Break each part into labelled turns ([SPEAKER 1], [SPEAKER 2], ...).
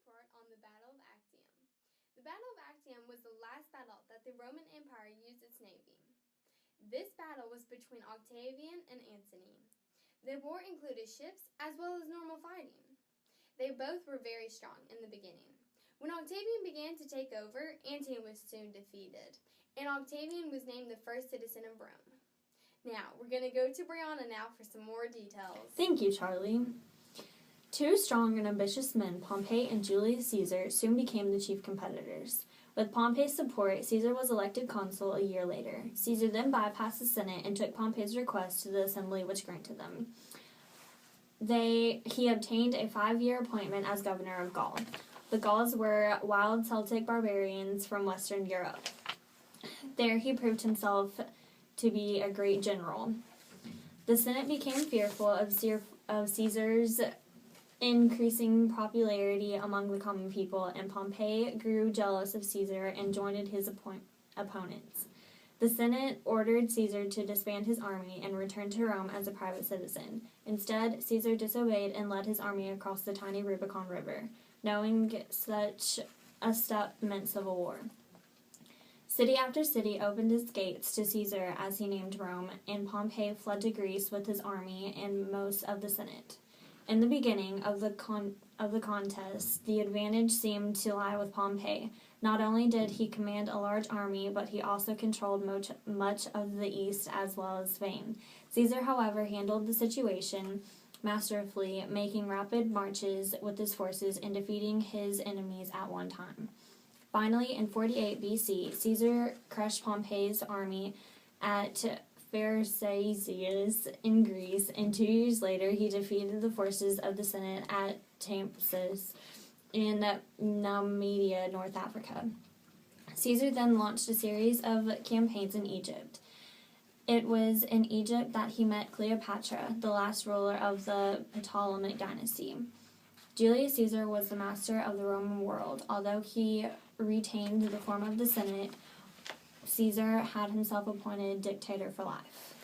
[SPEAKER 1] report on the Battle of Actium. The Battle of Actium was the last battle that the Roman Empire used its navy. This battle was between Octavian and Antony. The war included ships as well as normal fighting. They both were very strong in the beginning. When Octavian began to take over, Antony was soon defeated, and Octavian was named the first citizen of Rome. Now, we're going to go to Briana now for some more details.
[SPEAKER 2] Thank you, Charlie. Two strong and ambitious men, Pompey and Julius Caesar, soon became the chief competitors. With Pompey's support, Caesar was elected consul a year later. Caesar then bypassed the Senate and took Pompey's request to the assembly, which granted them. He obtained a 5-year appointment as governor of Gaul. The Gauls were wild Celtic barbarians from Western Europe. There he proved himself to be a great general. The Senate became fearful of Caesar's increasing popularity among the common people, and Pompey grew jealous of Caesar and joined his opponents. The Senate ordered Caesar to disband his army and return to Rome as a private citizen. Instead, Caesar disobeyed and led his army across the tiny Rubicon River, knowing such a step meant civil war. City after city opened its gates to Caesar as he named Rome, and Pompey fled to Greece with his army and most of the Senate. In the beginning of the contest, the advantage seemed to lie with Pompey. Not only did he command a large army, but he also controlled much of the east as well as Spain. Caesar, however, handled the situation masterfully, making rapid marches with his forces and defeating his enemies at one time. Finally, in 48 BC, Caesar crushed Pompey's army at Pharsalia in Greece, and 2 years later he defeated the forces of the Senate at Tampsus in Numidia, North Africa. Caesar then launched a series of campaigns in Egypt. It was in Egypt that he met Cleopatra, the last ruler of the Ptolemaic dynasty. Julius Caesar was the master of the Roman world. Although he retained the form of the Senate, Caesar had himself appointed dictator for life.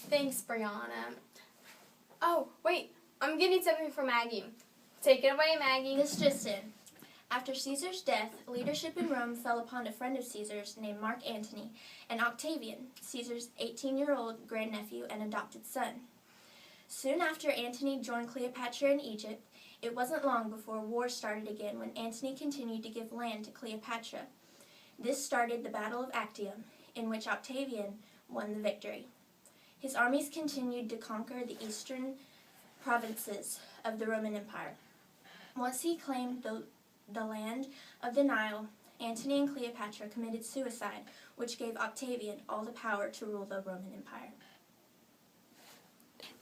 [SPEAKER 1] Thanks, Briana. Oh, wait, I'm getting something from Maggie. Take it away, Maggie.
[SPEAKER 3] This just in. After Caesar's death, leadership in Rome fell upon a friend of Caesar's named Mark Antony and Octavian, Caesar's 18-year-old grandnephew and adopted son. Soon after Antony joined Cleopatra in Egypt, it wasn't long before war started again when Antony continued to give land to Cleopatra. This started the Battle of Actium, in which Octavian won the victory. His armies continued to conquer the eastern provinces of the Roman Empire. Once he claimed the land of the Nile, Antony and Cleopatra committed suicide, which gave Octavian all the power to rule the Roman Empire.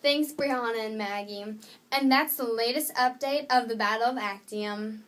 [SPEAKER 1] Thanks, Briana and Maggie. And that's the latest update of the Battle of Actium.